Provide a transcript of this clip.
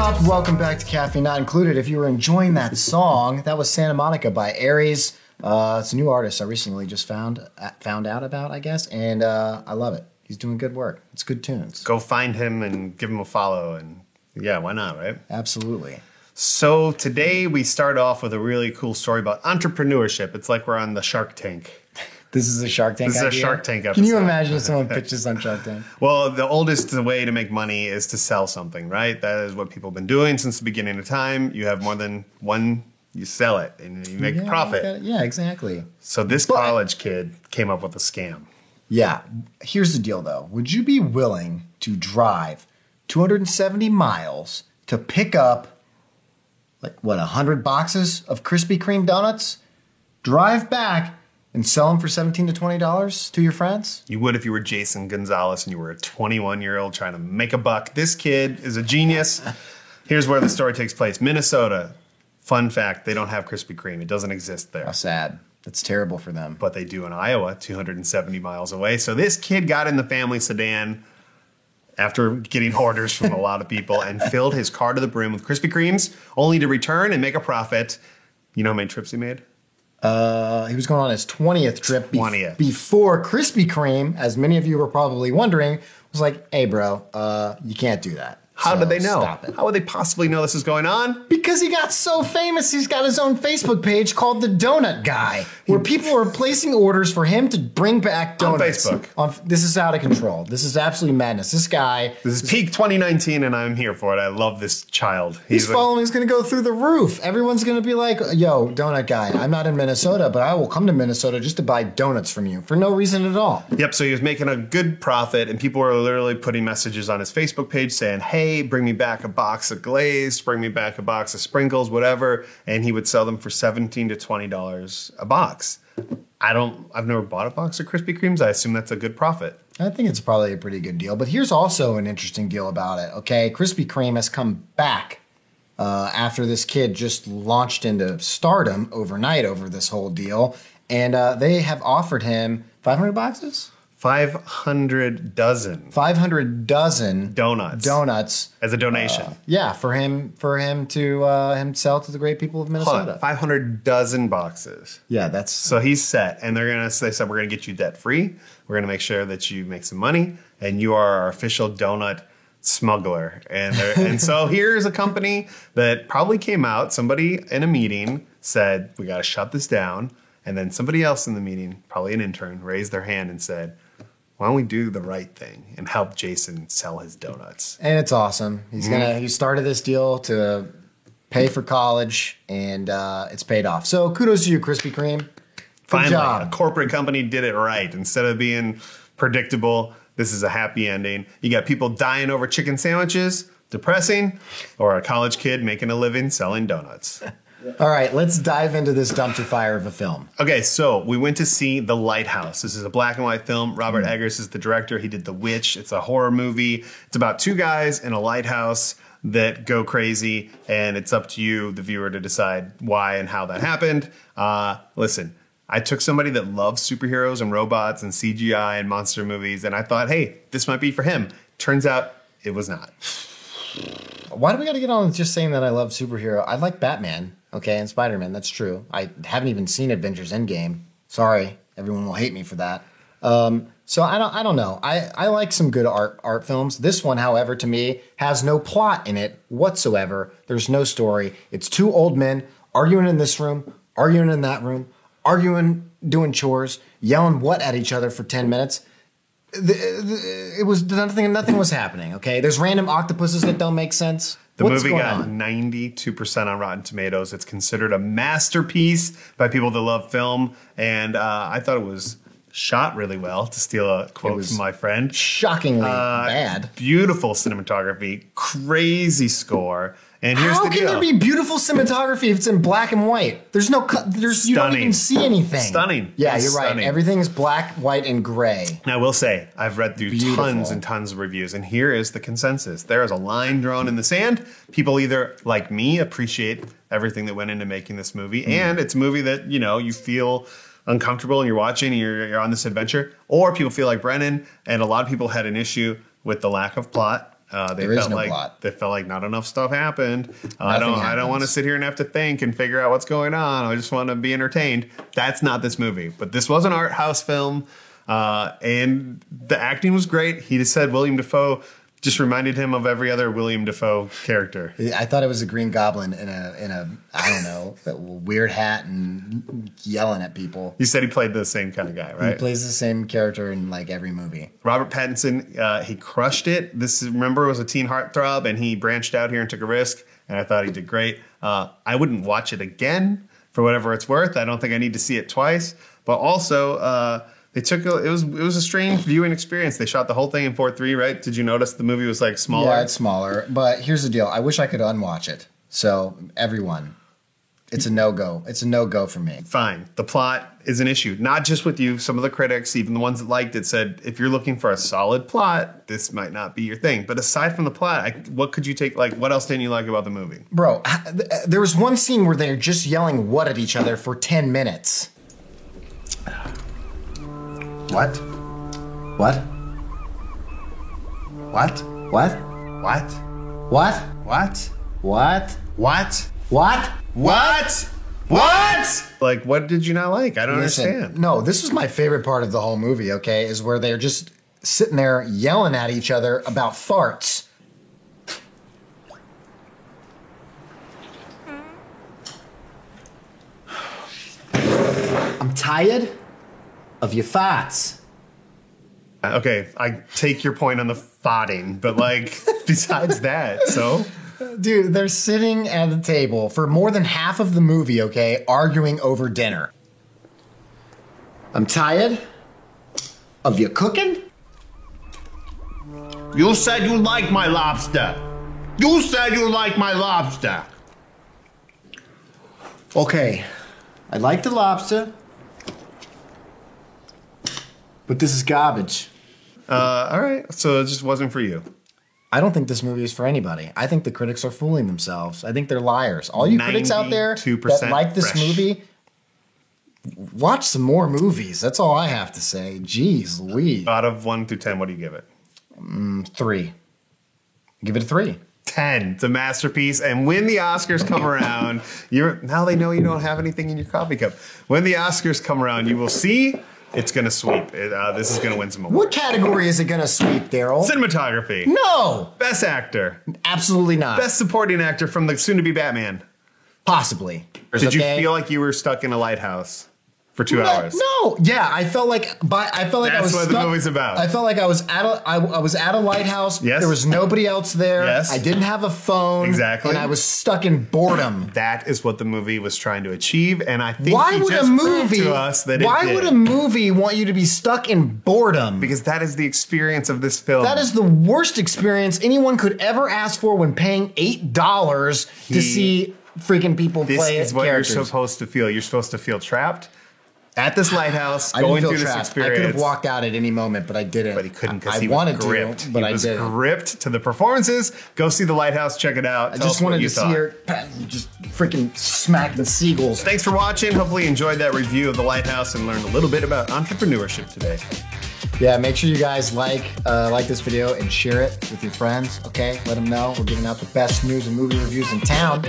up? Welcome back to Caffeine Not Included. If you were enjoying that song, that was Santa Monica by Aries. It's a new artist I recently just found out about, I guess, and I love it. He's doing good work. It's good tunes. Go find him and give him a follow, and yeah, why not, right? Absolutely. So today we start off with a really cool story about entrepreneurship. It's like we're on the Shark Tank. This is a Shark Tank This is idea? a Shark Tank episode. Can you imagine if someone pitches on Shark Tank? Well, the oldest way to make money is to sell something, right? That is what people have been doing since the beginning of time. You have more than one, you sell it, and you make a profit. Yeah, exactly. So this college kid came up with a scam. Yeah. Here's the deal, though. Would you be willing to drive 270 miles to pick up, 100 boxes of Krispy Kreme donuts? Drive back and sell them for $17 to $20 to your friends? You would if you were Jason Gonzalez and you were a 21-year-old trying to make a buck. This kid is a genius. Here's where the story takes place. Minnesota. Fun fact, they don't have Krispy Kreme. It doesn't exist there. How sad. That's terrible for them. But they do in Iowa, 270 miles away. So this kid got in the family sedan after getting orders from a lot of people and filled his car to the brim with Krispy Kremes, only to return and make a profit. You know how many trips he made? He was going on his 20th trip 20th. Before Krispy Kreme, as many of you were probably wondering, was like, hey, bro, you can't do that. How did they know? Stop it. How would they possibly know this is going on? Because he got so famous, he's got his own Facebook page called The Donut Guy, where people are placing orders for him to bring back donuts. On Facebook. This is out of control. This is absolutely madness. This guy... This is peak 2019, and I'm here for it. I love this child. His following is going to go through the roof. Everyone's going to be like, yo, Donut Guy, I'm not in Minnesota, but I will come to Minnesota just to buy donuts from you for no reason at all. Yep, so he was making a good profit, and people were literally putting messages on his Facebook page saying, hey, bring me back a box of Glazed, bring me back a box of Sprinkles, whatever, and he would sell them for $17 to $20 a box. I've never bought a box of Krispy Kremes. I assume that's a good profit. I think it's probably a pretty good deal, but here's also an interesting deal about it, okay? Krispy Kreme has come back after this kid just launched into stardom overnight over this whole deal, and they have offered him 500 boxes? 500 dozen. 500 dozen donuts as a donation. Yeah, for him to sell to the great people of Minnesota. 500 dozen boxes. Yeah, that's so he's set, and they said we're gonna get you debt free. We're gonna make sure that you make some money, and you are our official donut smuggler. And so here's a company that probably came out. Somebody in a meeting said we got to shut this down, and then somebody else in the meeting, probably an intern, raised their hand and said, why don't we do the right thing and help Jason sell his donuts? And it's awesome. He started this deal to pay for college, and it's paid off. So kudos to you, Krispy Kreme. Finally, Good job. A corporate company did it right. Instead of being predictable, this is a happy ending. You got people dying over chicken sandwiches, depressing, or a college kid making a living selling donuts. All right, let's dive into this dumpster fire of a film. Okay, so we went to see The Lighthouse. This is a black and white film. Robert Eggers is the director. He did The Witch. It's a horror movie. It's about two guys in a lighthouse that go crazy, and it's up to you, the viewer, to decide why and how that happened. Listen, I took somebody that loves superheroes and robots and CGI and monster movies, and I thought, hey, this might be for him. Turns out it was not. Why do we got to get on with just saying that I love superhero? I like Batman, okay, and Spider-Man. That's true. I haven't even seen Avengers Endgame. Sorry, everyone will hate me for that. So I don't know. I like some good art films. This one, however, to me, has no plot in it whatsoever. There's no story. It's two old men arguing in this room, arguing in that room, arguing, doing chores, yelling what at each other for 10 minutes. It was nothing was happening, okay? There's random octopuses that don't make sense. The movie got 92% on Rotten Tomatoes. It's considered a masterpiece by people that love film, and I thought it was shot really well, to steal a quote from my friend. Shockingly bad. Beautiful cinematography, crazy score. And here's How the deal. can there be beautiful cinematography if it's in black and white? There's no you don't even see anything. Stunning. Yeah, you're right. Everything's black, white, and gray. Now, I will say, I've read through tons and tons of reviews, and here is the consensus. There is a line drawn in the sand. People either, like me, appreciate everything that went into making this movie, and it's a movie that, you feel uncomfortable and you're watching and you're on this adventure, or people feel like Brennan, and a lot of people had an issue with the lack of plot There is no plot. They felt like not enough stuff happened. I don't want to happens. sit here and have to think and figure out what's going on. I just want to be entertained. That's not this movie. But this was an art house film, and the acting was great. He just said William Dafoe just reminded him of every other William Dafoe character. I thought it was a Green Goblin in a I don't know, weird hat and yelling at people. You said he played the same kind of guy, right? He plays the same character in like every movie. Robert Pattinson, he crushed it. Remember, it was a teen heartthrob, and he branched out here and took a risk, and I thought he did great. I wouldn't watch it again for whatever it's worth. I don't think I need to see it twice. But also, it was a strange viewing experience. They shot the whole thing in 4:3, right? Did you notice the movie was like smaller? Yeah, it's smaller. But here's the deal. I wish I could unwatch it. So everyone, it's a no-go. It's a no-go for me. Fine. The plot is an issue. Not just with you. Some of the critics, even the ones that liked it, said if you're looking for a solid plot, this might not be your thing. But aside from the plot, what could you take? Like, what else didn't you like about the movie? Bro, there was one scene where they're just yelling what at each other for 10 minutes. What? What? What? What? What? What? What? What? What? What? What? What? Like, what did you not like? I don't Listen, understand. no, this was my favorite part of the whole movie, okay, is where they're just sitting there yelling at each other about farts. I'm tired of your farts. Okay, I take your point on the farting, but like, besides that, so? Dude, they're sitting at the table for more than half of the movie, okay, arguing over dinner. I'm tired of you cooking. You said you like my lobster. You said you like my lobster. Okay, I like the lobster, but this is garbage. All right, so it just wasn't for you. I don't think this movie is for anybody. I think the critics are fooling themselves. I think they're liars. All you critics out there 92% that like this fresh. movie, watch some more movies. That's all I have to say. Jeez Louise. Out of 1 through 10, what do you give it? 3. Give it a 3. 10. It's a masterpiece. And when the Oscars come around, now they know you don't have anything in your coffee cup. When the Oscars come around, you will see it's going to sweep. This is going to win some awards. What category is it going to sweep, Daryl? Cinematography. No! Best actor. Absolutely not. Best supporting actor from the soon-to-be Batman. Possibly. Did you feel like you were stuck in a lighthouse for 2 hours? No. Yeah, I felt like I was what stuck. the movie's about. I felt like I was at a lighthouse. Yes. There was nobody else there. Yes. I didn't have a phone. Exactly. And I was stuck in boredom. That is what the movie was trying to achieve, and I think Why he would just a proved movie to us that Why it did. would a movie want you to be stuck in boredom? Because that is the experience of this film. That is the worst experience anyone could ever ask for when paying $8 to see freaking people This play is what characters. you're supposed to feel. You're supposed to feel trapped at this lighthouse, I didn't going feel through trapped. this experience. I could have walked out at any moment, but I didn't. But he couldn't because I he wanted was gripped. to, but he was I didn't. gripped to the performances. Go see The Lighthouse. Check it out. I Tell just us what wanted you to thought. see her just freaking smack the seagulls. Thanks for watching. Hopefully you enjoyed that review of The Lighthouse and learned a little bit about entrepreneurship today. Yeah, make sure you guys like this video and share it with your friends. Okay, let them know we're giving out the best news and movie reviews in town.